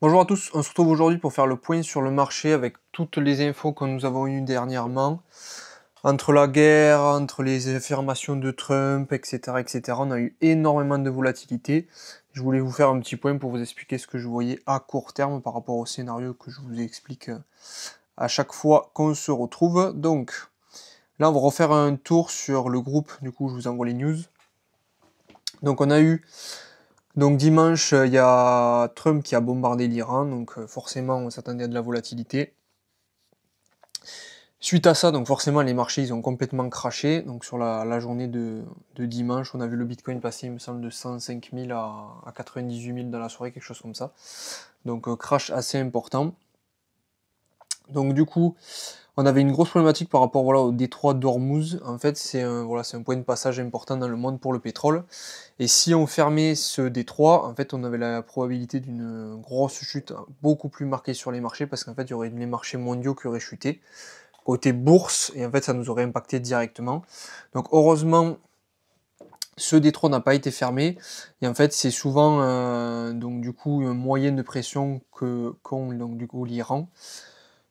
Bonjour à tous, on se retrouve aujourd'hui pour faire le point sur le marché avec toutes les infos que nous avons eues dernièrement. Entre la guerre, entre les affirmations de Trump, etc., etc., on a eu énormément de volatilité. Je voulais vous faire un petit point pour vous expliquer ce que je voyais à court terme par rapport au scénario que je vous explique à chaque fois qu'on se retrouve. Donc là, on va refaire un tour sur le groupe, du coup je vous envoie les news. Donc on a eu donc dimanche, il y a Trump qui a bombardé l'Iran, donc forcément on s'attendait à de la volatilité. Suite à ça, donc forcément les marchés ils ont complètement craché. Donc sur la journée de dimanche, on a vu le Bitcoin passer, il me semble, de 105 000 à 98 000 dans la soirée, quelque chose comme ça. Donc crash assez important. Donc du coup, on avait une grosse problématique par rapport au détroit d'Ormuz. En fait, c'est un point de passage important dans le monde pour le pétrole. Et si on fermait ce détroit, en fait, on avait la probabilité d'une grosse chute beaucoup plus marquée sur les marchés parce qu'en fait, il y aurait les marchés mondiaux qui auraient chuté côté bourse et en fait, ça nous aurait impacté directement. Donc, heureusement, ce détroit n'a pas été fermé et en fait, c'est souvent donc du coup un moyen de pression qu'ont donc du coup l'Iran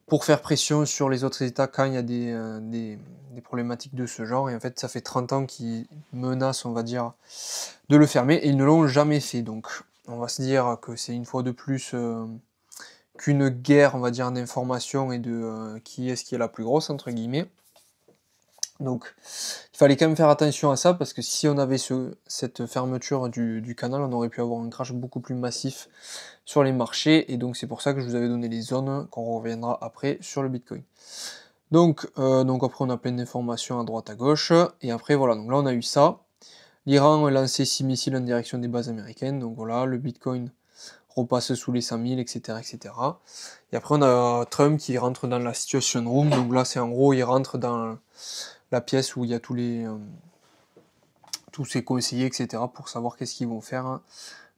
pour faire pression sur les autres États quand il y a des problématiques de ce genre. Et en fait, ça fait 30 ans qu'ils menacent, on va dire, de le fermer, et ils ne l'ont jamais fait. Donc, on va se dire que c'est une fois de plus qu'une guerre, on va dire, d'information et de qui est la plus grosse, entre guillemets. Donc, il fallait quand même faire attention à ça, parce que si on avait cette fermeture du canal, on aurait pu avoir un crash beaucoup plus massif sur les marchés, et donc c'est pour ça que je vous avais donné les zones, qu'on reviendra après sur le Bitcoin. Donc après on a plein d'informations à droite à gauche, et après voilà, donc là on a eu ça. L'Iran a lancé 6 missiles en direction des bases américaines, donc voilà, le Bitcoin repasse sous les 100 000, etc., etc. Et après on a Trump qui rentre dans la Situation Room, donc là c'est en gros, il rentre dans la pièce où il y a tous ses conseillers, etc., pour savoir qu'est-ce qu'ils vont faire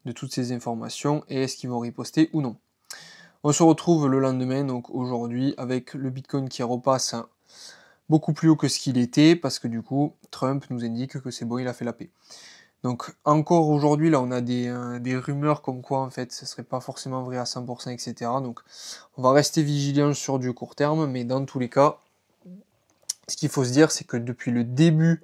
de toutes ces informations et est-ce qu'ils vont riposter ou non. On se retrouve le lendemain, donc aujourd'hui, avec le Bitcoin qui repasse beaucoup plus haut que ce qu'il était, parce que du coup, Trump nous indique que c'est bon, il a fait la paix. Donc encore aujourd'hui, là, on a des rumeurs comme quoi, en fait, ce serait pas forcément vrai à 100%, etc. Donc on va rester vigilant sur du court terme, mais dans tous les cas, ce qu'il faut se dire, c'est que depuis le début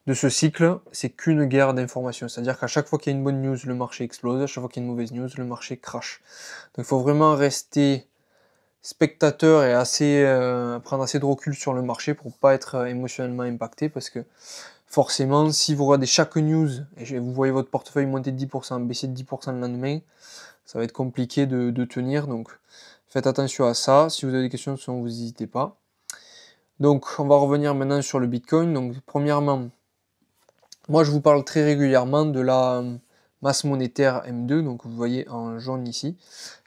de ce cycle, c'est qu'une guerre d'information. C'est-à-dire qu'à chaque fois qu'il y a une bonne news, le marché explose. À chaque fois qu'il y a une mauvaise news, le marché crash. Donc il faut vraiment rester spectateur et prendre assez de recul sur le marché pour pas être émotionnellement impacté, parce que forcément, si vous regardez chaque news et vous voyez votre portefeuille monter de 10%, baisser de 10% le lendemain, ça va être compliqué de tenir. Donc faites attention à ça. Si vous avez des questions, sinon vous n'hésitez pas. Donc on va revenir maintenant sur le Bitcoin. Donc premièrement, moi je vous parle très régulièrement de la masse monétaire M2, donc vous voyez en jaune ici,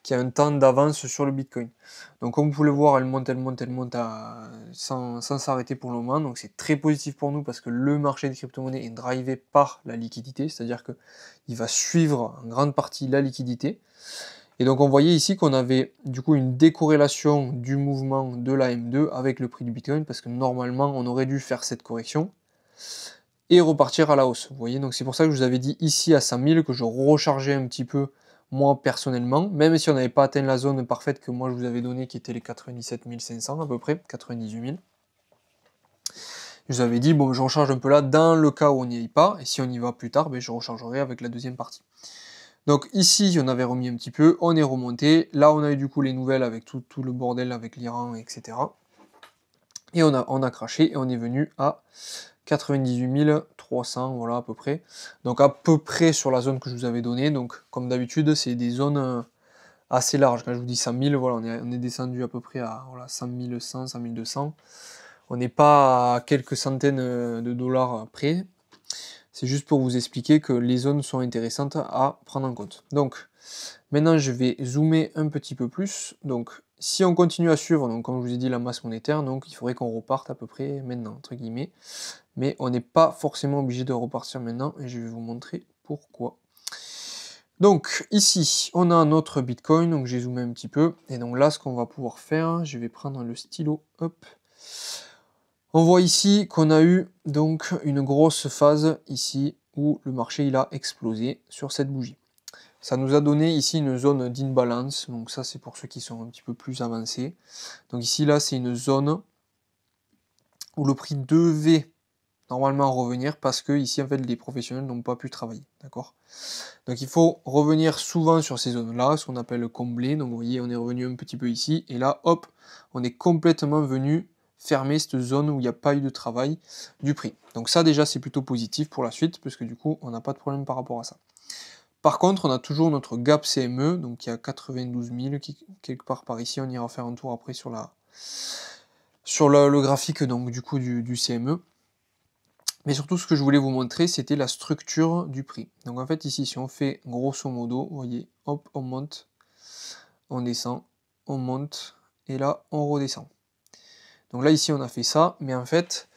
qui a un temps d'avance sur le Bitcoin. Donc comme vous pouvez le voir, elle monte sans s'arrêter pour le moment, donc c'est très positif pour nous parce que le marché des crypto-monnaies est drivé par la liquidité, c'est-à-dire que il va suivre en grande partie la liquidité. Et donc on voyait ici qu'on avait du coup une décorrélation du mouvement de la M2 avec le prix du Bitcoin, parce que normalement on aurait dû faire cette correction et repartir à la hausse. Vous voyez, donc c'est pour ça que je vous avais dit ici à 100 000 que je rechargeais un petit peu moi personnellement, même si on n'avait pas atteint la zone parfaite que moi je vous avais donnée, qui était les 97 500 à peu près, 98 000. Je vous avais dit, bon, je recharge un peu là dans le cas où on n'y aille pas, et si on y va plus tard, ben, je rechargerai avec la deuxième partie. Donc ici, on avait remis un petit peu, on est remonté, là on a eu du coup les nouvelles avec tout le bordel avec l'Iran, etc. Et on a craché, et on est venu à 98 300, voilà à peu près. Donc à peu près sur la zone que je vous avais donnée. Donc comme d'habitude, c'est des zones assez larges. Quand je vous dis 100 000, voilà, on est descendu à peu près à 100 100, 100 200. On n'est pas à quelques centaines de dollars près. C'est juste pour vous expliquer que les zones sont intéressantes à prendre en compte. Donc maintenant, je vais zoomer un petit peu plus. Donc si on continue à suivre, donc comme je vous ai dit, la masse monétaire, donc il faudrait qu'on reparte à peu près maintenant, entre guillemets. Mais on n'est pas forcément obligé de repartir maintenant, et je vais vous montrer pourquoi. Donc ici, on a notre Bitcoin, donc j'ai zoomé un petit peu, et donc là, ce qu'on va pouvoir faire, je vais prendre le stylo, hop. On voit ici qu'on a eu donc une grosse phase ici, où le marché il a explosé sur cette bougie. ça nous a donné ici une zone d'imbalance. Donc ça, c'est pour ceux qui sont un petit peu plus avancés. Donc ici, là, c'est une zone où le prix devait normalement revenir parce que ici, en fait, les professionnels n'ont pas pu travailler. D'accord? Donc il faut revenir souvent sur ces zones-là, ce qu'on appelle combler. Donc vous voyez, on est revenu un petit peu ici. Et là, hop, on est complètement venu fermer cette zone où il n'y a pas eu de travail du prix. Donc ça, déjà, c'est plutôt positif pour la suite, parce que du coup, on n'a pas de problème par rapport à ça. Par contre, on a toujours notre gap CME, donc il y a 92 000 qui, quelque part par ici. On ira faire un tour après sur le graphique donc du coup du CME. Mais surtout, ce que je voulais vous montrer, c'était la structure du prix. Donc en fait, ici, si on fait grosso modo, vous voyez, hop, on monte, on descend, on monte, et là, on redescend. Donc là, ici, on a fait ça, mais en fait,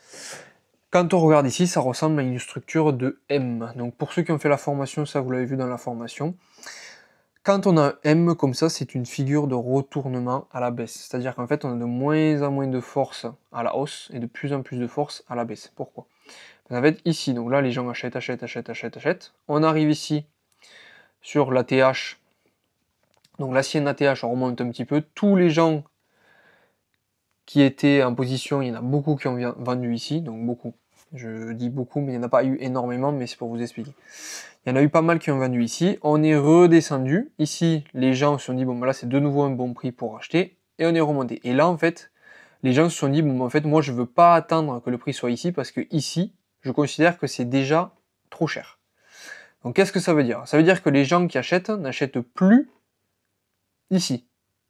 quand on regarde ici, ça ressemble à une structure de M. Donc pour ceux qui ont fait la formation, ça, vous l'avez vu dans la formation. Quand on a un M comme ça, c'est une figure de retournement à la baisse. C'est-à-dire qu'en fait, on a de moins en moins de force à la hausse et de plus en plus de force à la baisse. Pourquoi? En fait, ici, donc là, les gens achètent. On arrive ici sur la TH. Donc l'ancienne ATH, on remonte un petit peu. Tous les gens qui étaient en position, il y en a beaucoup qui ont vendu ici. Donc beaucoup. Je dis beaucoup, mais il n'y en a pas eu énormément, mais c'est pour vous expliquer. Il y en a eu pas mal qui ont vendu ici. On est redescendu. Ici, les gens se sont dit, bon, ben là, c'est de nouveau un bon prix pour acheter. Et on est remonté. Et là, en fait, les gens se sont dit, bon, en fait, moi, je veux pas attendre que le prix soit ici, parce que ici, je considère que c'est déjà trop cher. Donc qu'est-ce que ça veut dire? Ça veut dire que les gens qui achètent n'achètent plus ici.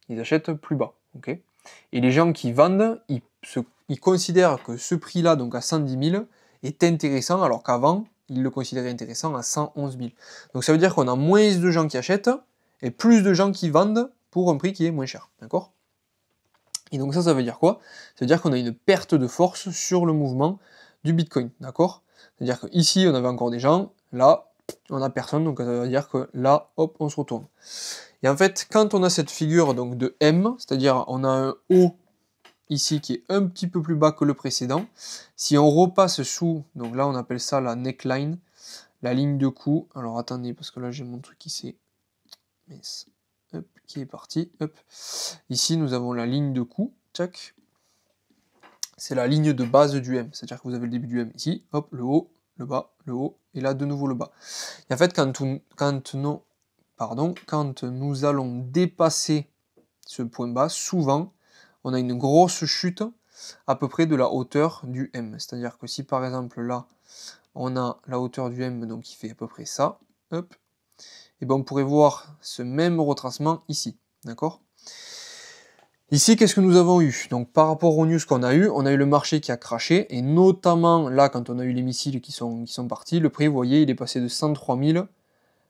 Ils achètent plus bas. Okay, et les gens qui vendent, ils considèrent que ce prix-là, donc à 110 000, est intéressant, alors qu'avant, ils le considéraient intéressant à 111 000. Donc ça veut dire qu'on a moins de gens qui achètent et plus de gens qui vendent pour un prix qui est moins cher. D'accord? Et donc ça veut dire quoi? Ça veut dire qu'on a une perte de force sur le mouvement du Bitcoin, d'accord? C'est-à-dire qu'ici, on avait encore des gens, là, on n'a personne, donc ça veut dire que là, hop, on se retourne. Et en fait, quand on a cette figure donc de M, c'est-à-dire on a un haut ici qui est un petit peu plus bas que le précédent, si on repasse sous, donc là on appelle ça la neckline, la ligne de cou, alors attendez, parce que là j'ai mon truc qui s'est... Hop, qui est parti, hop. Ici nous avons la ligne de cou, tac. C'est la ligne de base du M, c'est-à-dire que vous avez le début du M ici, hop, le haut, le bas, le haut, et là de nouveau le bas. Et en fait, quand nous allons dépasser ce point bas, souvent, on a une grosse chute à peu près de la hauteur du M. C'est-à-dire que si par exemple là, on a la hauteur du M, donc qui fait à peu près ça, hop, et ben on pourrait voir ce même retracement ici, d'accord? Ici, qu'est-ce que nous avons eu? Donc par rapport aux news qu'on a eu, on a eu le marché qui a craché, et notamment là, quand on a eu les missiles qui sont partis, le prix, vous voyez, il est passé de 103 000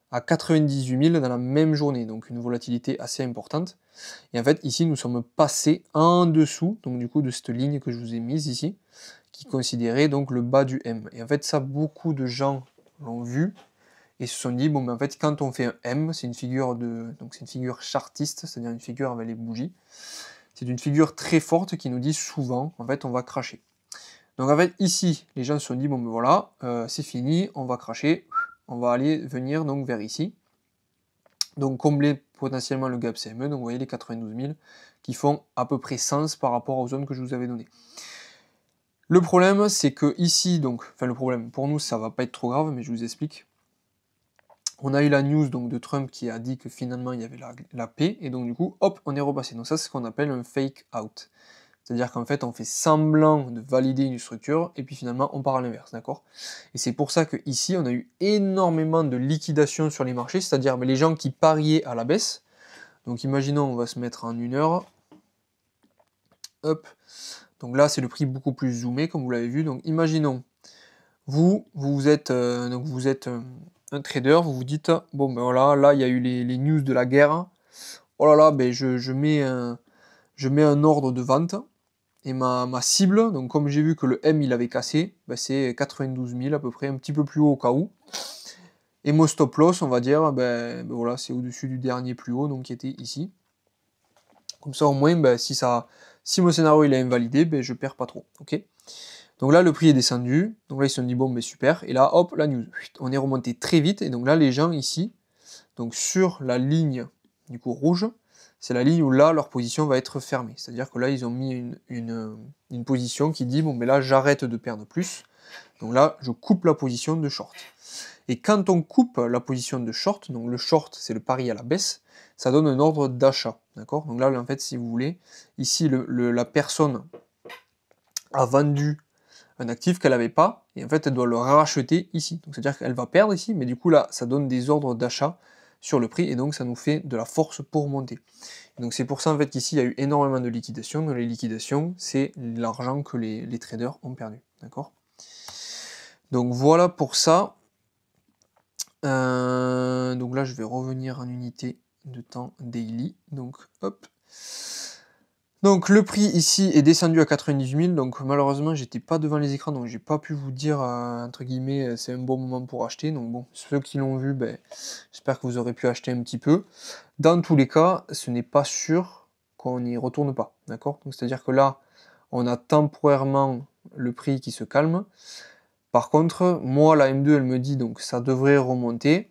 à 98 000 dans la même journée, donc une volatilité assez importante. Et en fait, ici, nous sommes passés en dessous, donc du coup, de cette ligne que je vous ai mise ici, qui considérait donc le bas du M. Et en fait, ça, beaucoup de gens l'ont vu, et se sont dit, bon, mais en fait, quand on fait un M, c'est une figure chartiste, c'est-à-dire une figure avec les bougies. C'est une figure très forte qui nous dit souvent, en fait, on va cracher. Donc en fait, ici, les gens se sont dit, bon, ben voilà, c'est fini, on va cracher, on va venir donc vers ici. Donc combler potentiellement le gap CME, donc vous voyez les 92 000 qui font à peu près sens par rapport aux zones que je vous avais données. Le problème, c'est que ici, donc, enfin le problème, pour nous, ça va pas être trop grave, mais je vous explique. On a eu la news donc, de Trump qui a dit que finalement il y avait la paix, et donc du coup, hop, on est repassé. Donc ça, c'est ce qu'on appelle un fake out. C'est-à-dire qu'en fait, on fait semblant de valider une structure, et puis finalement, on part à l'inverse, d'accord? Et c'est pour ça qu'ici, on a eu énormément de liquidations sur les marchés, c'est-à-dire les gens qui pariaient à la baisse. Donc imaginons, on va se mettre en 1 heure. Hop. Donc là, c'est le prix beaucoup plus zoomé, comme vous l'avez vu. Donc imaginons, vous êtes un trader, vous vous dites, bon ben voilà, là, il y a eu les news de la guerre. Oh là là, ben je mets un ordre de vente. Et ma cible, donc comme j'ai vu que le M il avait cassé, ben c'est 92 000 à peu près, un petit peu plus haut au cas où. Et mon stop loss, on va dire, ben voilà, c'est au-dessus du dernier plus haut, donc qui était ici. Comme ça au moins, ben, si mon scénario il est invalidé, ben je perds pas trop. Ok. Donc là le prix est descendu, donc là ils se sont dit bon ben super, et là hop la news, on est remonté très vite, et donc là les gens ici, donc sur la ligne du coup rouge, c'est la ligne où là leur position va être fermée. C'est-à-dire que là ils ont mis une position qui dit bon mais là j'arrête de perdre plus. Donc là je coupe la position de short. Et quand on coupe la position de short, donc le short c'est le pari à la baisse, ça donne un ordre d'achat. D'accord? Donc là en fait si vous voulez, ici la personne a vendu un actif qu'elle n'avait pas, et en fait elle doit le racheter ici. Donc c'est-à-dire qu'elle va perdre ici, mais du coup là ça donne des ordres d'achat sur le prix, et donc ça nous fait de la force pour monter. Et donc c'est pour ça en fait qu'ici il y a eu énormément de liquidations. Donc les liquidations, c'est l'argent que les traders ont perdu. D'accord? Donc voilà pour ça. Donc là je vais revenir en unité de temps daily. Donc hop. Donc le prix ici est descendu à 98 000, donc malheureusement j'étais pas devant les écrans, donc j'ai pas pu vous dire entre guillemets c'est un bon moment pour acheter. Donc bon, ceux qui l'ont vu, ben, j'espère que vous aurez pu acheter un petit peu. Dans tous les cas, ce n'est pas sûr qu'on n'y retourne pas, d'accord? Donc c'est-à-dire que là, on a temporairement le prix qui se calme. Par contre, moi la M2 elle me dit donc ça devrait remonter.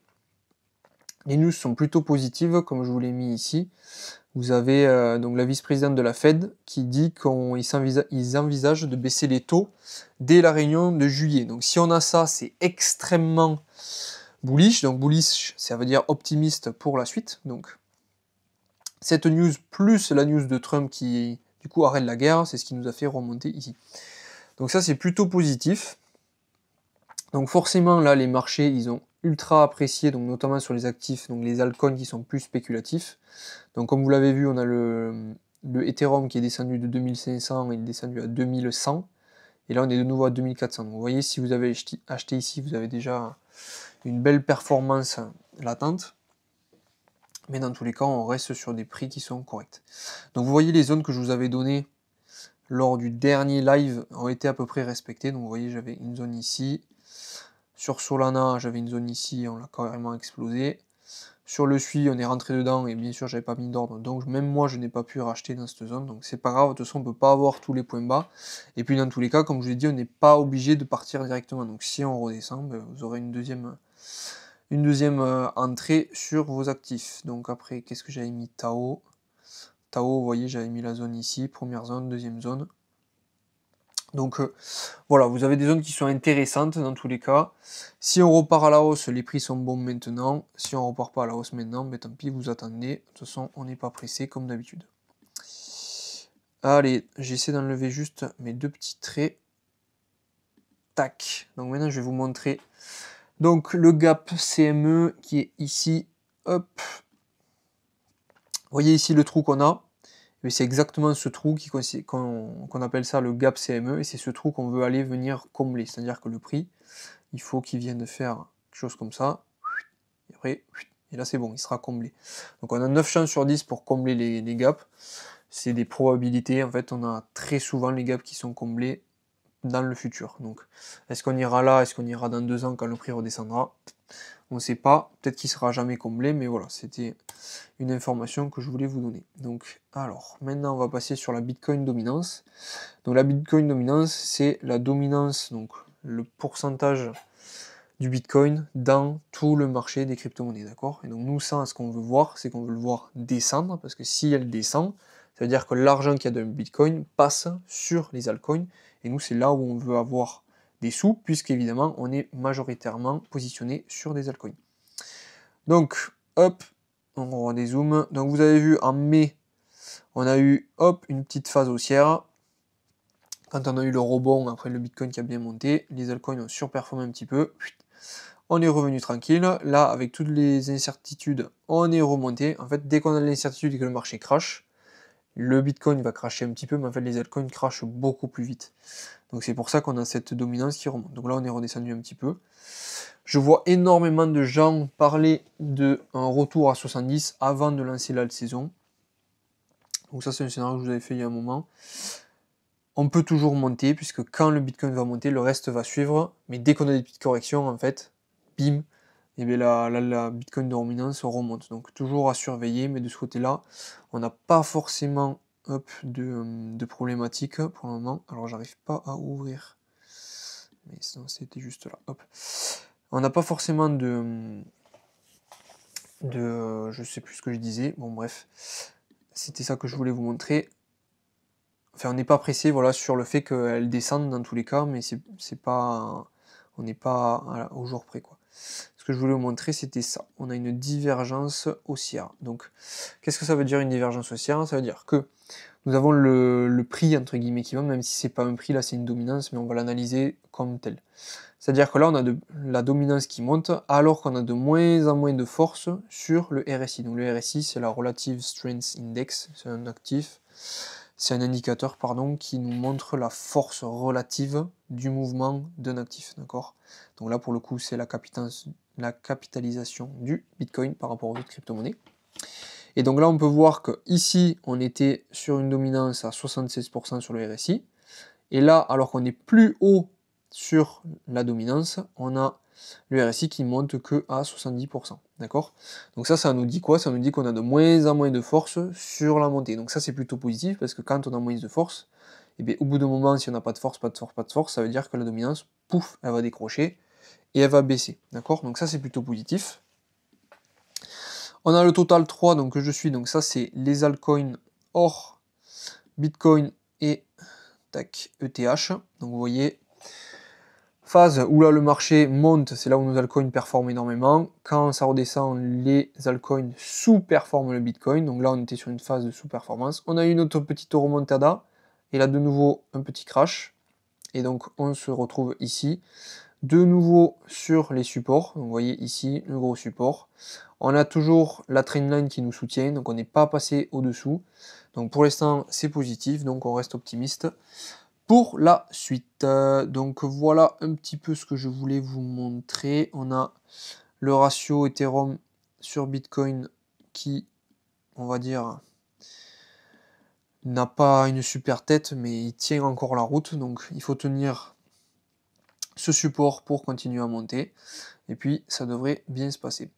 Les news sont plutôt positives, comme je vous l'ai mis ici. Vous avez donc la vice-présidente de la Fed qui dit qu'ils envisagent de baisser les taux dès la réunion de juillet. Donc si on a ça, c'est extrêmement bullish. Donc bullish, ça veut dire optimiste pour la suite. Donc cette news plus la news de Trump qui du coup arrête la guerre, c'est ce qui nous a fait remonter ici. Donc ça c'est plutôt positif. Donc forcément là les marchés ils ont ultra apprécié, donc notamment sur les actifs, donc les altcoins qui sont plus spéculatifs. Donc comme vous l'avez vu, on a le Ethereum qui est descendu de 2500, il est descendu à 2100, et là on est de nouveau à 2400. Donc vous voyez, si vous avez acheté ici, vous avez déjà une belle performance latente, mais dans tous les cas, on reste sur des prix qui sont corrects. Donc vous voyez, les zones que je vous avais données lors du dernier live ont été à peu près respectées. Donc vous voyez, j'avais une zone ici. Sur Solana, j'avais une zone ici, on l'a carrément explosé. Sur le SUI, on est rentré dedans, et bien sûr, j'avais pas mis d'ordre, donc même moi, je n'ai pas pu racheter dans cette zone, donc c'est pas grave, de toute façon, on peut pas avoir tous les points bas. Et puis, dans tous les cas, comme je l'ai dit, on n'est pas obligé de partir directement, donc si on redescend, ben, vous aurez une deuxième entrée sur vos actifs. Donc après, qu'est-ce que j'avais mis? Tao, vous voyez, j'avais mis la zone ici, première zone, deuxième zone. Donc voilà, vous avez des zones qui sont intéressantes dans tous les cas. Si on repart à la hausse, les prix sont bons maintenant. Si on repart pas à la hausse maintenant, ben tant pis, vous attendez. De toute façon, on n'est pas pressé comme d'habitude. Allez, j'essaie d'enlever juste mes deux petits traits. Tac. Donc maintenant, je vais vous montrer donc le gap CME qui est ici. Hop. Vous voyez ici le trou qu'on a. Mais c'est exactement ce trou qu'on appelle ça le gap CME, et c'est ce trou qu'on veut aller venir combler. C'est-à-dire que le prix, il faut qu'il vienne faire quelque chose comme ça, et après, et là c'est bon, il sera comblé. Donc on a 9 chances sur 10 pour combler les gaps. C'est des probabilités, en fait on a très souvent les gaps qui sont comblés dans le futur. Donc est-ce qu'on ira là, est-ce qu'on ira dans 2 ans quand le prix redescendra? On ne sait pas, peut-être qu'il sera jamais comblé, mais voilà, c'était une information que je voulais vous donner. Donc, alors, maintenant on va passer sur la Bitcoin dominance. Donc la Bitcoin dominance, c'est la dominance, donc le pourcentage du Bitcoin dans tout le marché des crypto-monnaies, d'accord? Et donc nous, ça, ce qu'on veut voir, c'est qu'on veut le voir descendre, parce que si elle descend, ça veut dire que l'argent qu'il y a dans le Bitcoin passe sur les altcoins, et nous, c'est là où on veut avoir des sous, puisqu'évidemment, on est majoritairement positionné sur des altcoins. Donc, hop, on redézoome. Donc vous avez vu, en mai, on a eu, hop, une petite phase haussière. Quand on a eu le rebond, après le Bitcoin qui a bien monté, les altcoins ont surperformé un petit peu. On est revenu tranquille. Là, avec toutes les incertitudes, on est remonté. En fait, dès qu'on a l'incertitude et que le marché crache, le Bitcoin va cracher un petit peu, mais en fait, les altcoins crachent beaucoup plus vite. Donc c'est pour ça qu'on a cette dominance qui remonte. Donc là, on est redescendu un petit peu. Je vois énormément de gens parler d'un retour à 70 avant de lancer l'alt saison. Donc ça, c'est un scénario que je vous avais fait il y a un moment. On peut toujours monter, puisque quand le Bitcoin va monter, le reste va suivre. Mais dès qu'on a des petites corrections, en fait, bim, et bien la Bitcoin dominance remonte. Donc toujours à surveiller, mais de ce côté-là, on n'a pas forcément de problématique pour le moment. Alors j'arrive pas à ouvrir. Mais sinon c'était juste là. Hop. On n'a pas forcément je sais plus ce que je disais, bon bref, c'était ça que je voulais vous montrer. Enfin, on n'est pas pressé, voilà, sur le fait qu'elle descende dans tous les cas, mais c'est pas, on n'est pas au jour près, quoi. Ce que je voulais vous montrer, c'était ça. On a une divergence haussière. Donc, qu'est-ce que ça veut dire une divergence haussière? Ça veut dire que nous avons le prix, entre guillemets, qui monte, même si c'est pas un prix, là c'est une dominance, mais on va l'analyser comme tel. C'est-à-dire que là, on a la dominance qui monte, alors qu'on a de moins en moins de force sur le RSI. Donc le RSI, c'est la Relative Strength Index, c'est un actif, c'est un indicateur, pardon, qui nous montre la force relative du mouvement d'un actif, d'accord? Donc là, pour le coup, c'est la capitalisation du Bitcoin par rapport aux autres crypto-monnaies. Et donc là, on peut voir que ici, on était sur une dominance à 76% sur le RSI. Et là, alors qu'on est plus haut sur la dominance, on a le RSI qui monte que à 70%. D'accord? Donc ça nous dit quoi? Ça nous dit qu'on a de moins en moins de force sur la montée. Donc ça, c'est plutôt positif parce que quand on a moins de force, et bien, au bout d'un moment, si on n'a pas de force, ça veut dire que la dominance, pouf, elle va décrocher et elle va baisser. D'accord? Donc ça, c'est plutôt positif. On a le total 3 donc, que je suis, donc ça c'est les altcoins or, Bitcoin et tac, ETH. Donc vous voyez, phase où là le marché monte, c'est là où nos altcoins performent énormément. Quand ça redescend, les altcoins sous-performent le Bitcoin. Donc là on était sur une phase de sous-performance. On a eu une autre petite remontada et là de nouveau un petit crash. Et donc on se retrouve ici. De nouveau sur les supports, donc vous voyez ici le gros support. On a toujours la trendline qui nous soutient, donc on n'est pas passé au-dessous. Donc pour l'instant c'est positif, donc on reste optimiste pour la suite. Donc voilà un petit peu ce que je voulais vous montrer. On a le ratio Ethereum sur Bitcoin qui, on va dire, n'a pas une super tête, mais il tient encore la route, donc il faut tenir ce support pour continuer à monter. Et puis ça devrait bien se passer.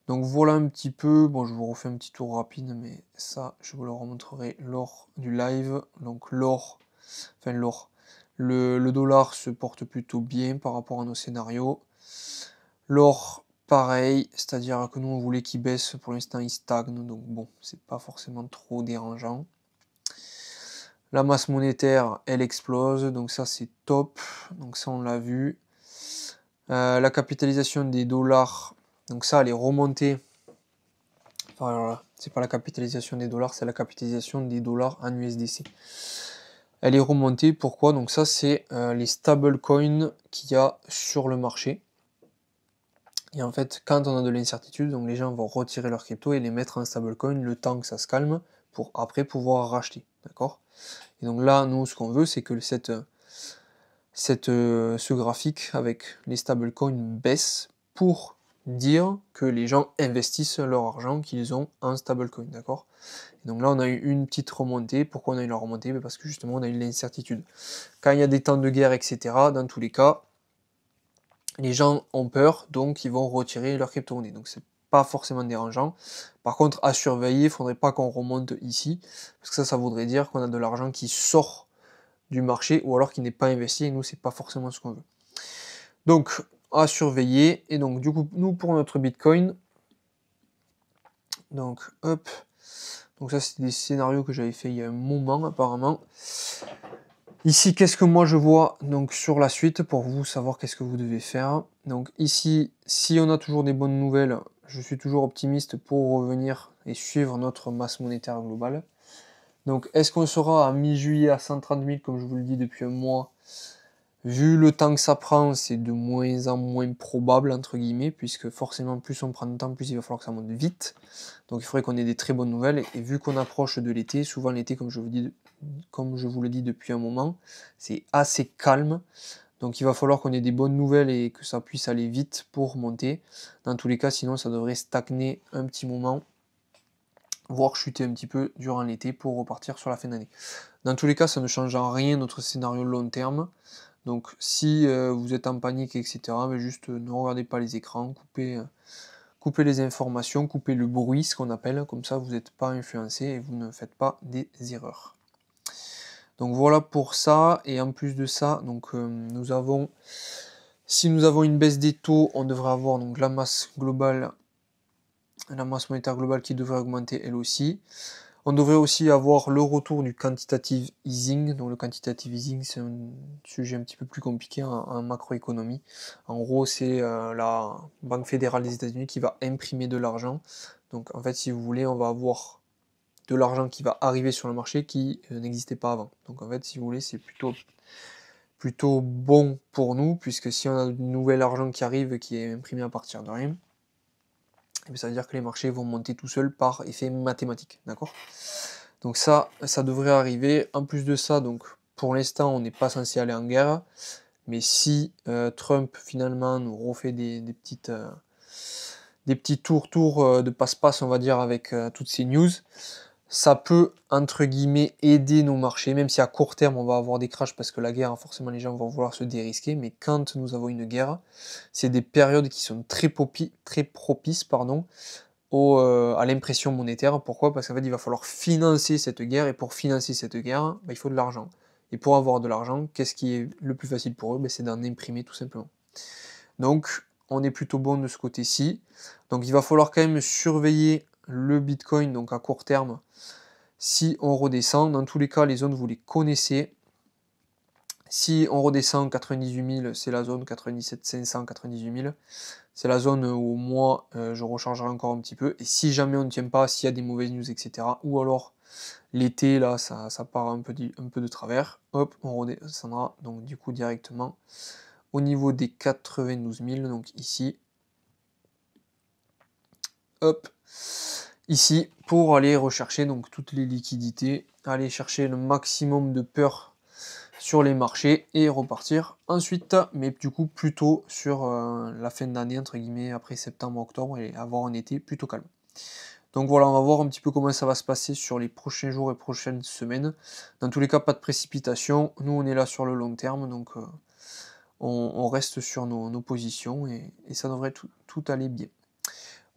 Donc voilà un petit peu, bon je vous refais un petit tour rapide, mais ça je vous le remontrerai lors du live. Donc l'or, le dollar se porte plutôt bien par rapport à nos scénarios. L'or pareil, c'est-à-dire que nous on voulait qu'il baisse, pour l'instant il stagne, donc bon, c'est pas forcément trop dérangeant. La masse monétaire, elle explose, donc ça c'est top, donc ça on l'a vu. La capitalisation des dollars, donc ça elle est remontée. Enfin, voilà, c'est pas la capitalisation des dollars, c'est la capitalisation des dollars en USDC. Elle est remontée, pourquoi? Donc ça c'est les stablecoins qu'il y a sur le marché. Et en fait, quand on a de l'incertitude, donc les gens vont retirer leurs cryptos et les mettre en stablecoin le temps que ça se calme pour après pouvoir racheter. D'accord? Et donc là, nous, ce qu'on veut, c'est que ce graphique avec les stablecoins baisse pour dire que les gens investissent leur argent qu'ils ont en stablecoin, d'accord? Et donc là, on a eu une petite remontée. Pourquoi on a eu la remontée? Parce que justement, on a eu l'incertitude. Quand il y a des temps de guerre, etc., dans tous les cas, les gens ont peur, donc ils vont retirer leur crypto-monnaie. Donc c'est pas forcément dérangeant. Par contre, à surveiller, il ne faudrait pas qu'on remonte ici, parce que ça voudrait dire qu'on a de l'argent qui sort du marché, ou alors qui n'est pas investi, et nous, c'est pas forcément ce qu'on veut. Donc, à surveiller, et donc du coup, nous, pour notre Bitcoin, donc, hop, donc ça, c'est des scénarios que j'avais fait il y a un moment, apparemment. Ici, qu'est-ce que moi je vois donc sur la suite pour vous savoir qu'est-ce que vous devez faire. Donc ici, si on a toujours des bonnes nouvelles, je suis toujours optimiste pour revenir et suivre notre masse monétaire globale. Donc est-ce qu'on sera à mi-juillet à 130 000 comme je vous le dis depuis un mois? Vu le temps que ça prend, c'est de moins en moins probable, entre guillemets, puisque forcément, plus on prend de temps, plus il va falloir que ça monte vite. Donc il faudrait qu'on ait des très bonnes nouvelles. Et vu qu'on approche de l'été, souvent l'été, comme je vous le dis depuis un moment, c'est assez calme. Donc il va falloir qu'on ait des bonnes nouvelles et que ça puisse aller vite pour monter. Dans tous les cas, sinon ça devrait stagner un petit moment, voire chuter un petit peu durant l'été pour repartir sur la fin d'année. Dans tous les cas, ça ne change en rien notre scénario long terme. Donc si vous êtes en panique, etc., mais juste ne regardez pas les écrans, coupez les informations, coupez le bruit, ce qu'on appelle, comme ça vous n'êtes pas influencé et vous ne faites pas des erreurs. Donc voilà pour ça, et en plus de ça, donc si nous avons une baisse des taux, on devrait avoir donc la masse globale la masse monétaire globale qui devrait augmenter elle aussi. On devrait aussi avoir le retour du quantitative easing. Donc le quantitative easing, c'est un sujet un petit peu plus compliqué en macroéconomie. En gros, c'est la Banque fédérale des États-Unis qui va imprimer de l'argent. Donc en fait, si vous voulez, on va avoir de l'argent qui va arriver sur le marché qui n'existait pas avant. Donc en fait, si vous voulez, c'est plutôt bon pour nous, puisque si on a du nouvel argent qui arrive, qui est imprimé à partir de rien, ça veut dire que les marchés vont monter tout seuls par effet mathématique, d'accord? Donc ça devrait arriver. En plus de ça, donc pour l'instant, on n'est pas censé aller en guerre, mais si Trump finalement nous refait des petits tours de passe-passe, on va dire, avec toutes ces news, ça peut, entre guillemets, aider nos marchés, même si à court terme, on va avoir des crashs parce que la guerre, forcément, les gens vont vouloir se dérisquer, mais quand nous avons une guerre, c'est des périodes qui sont très propices, à l'impression monétaire. Pourquoi? Parce qu'en fait, il va falloir financer cette guerre, et pour financer cette guerre, il faut de l'argent. Et pour avoir de l'argent, qu'est-ce qui est le plus facile pour eux? C'est d'en imprimer, tout simplement. Donc, on est plutôt bon de ce côté-ci. Donc, il va falloir quand même surveiller le Bitcoin, donc à court terme, si on redescend. Dans tous les cas, les zones, vous les connaissez. Si on redescend 98 000, c'est la zone 97 500, 98 000. C'est la zone où moi, je rechargerai encore un petit peu. Et si jamais on ne tient pas, s'il y a des mauvaises news, etc., ou alors l'été, là, ça part un peu de travers, hop, on redescendra donc du coup directement au niveau des 92 000, donc ici. Hop, ici, pour aller rechercher donc toutes les liquidités, aller chercher le maximum de peur sur les marchés et repartir ensuite, mais du coup plutôt sur la fin d'année, entre guillemets, après septembre, octobre, et avoir un été plutôt calme. Donc voilà, on va voir un petit peu comment ça va se passer sur les prochains jours et prochaines semaines. Dans tous les cas, pas de précipitation. Nous, on est là sur le long terme, donc on reste sur nos positions et ça devrait tout aller bien.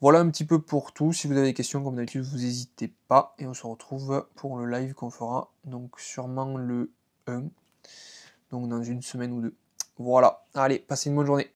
Voilà un petit peu pour tout. Si vous avez des questions, comme d'habitude, vous n'hésitez pas. Et on se retrouve pour le live qu'on fera, donc sûrement le 1, donc dans une semaine ou deux. Voilà, allez, passez une bonne journée.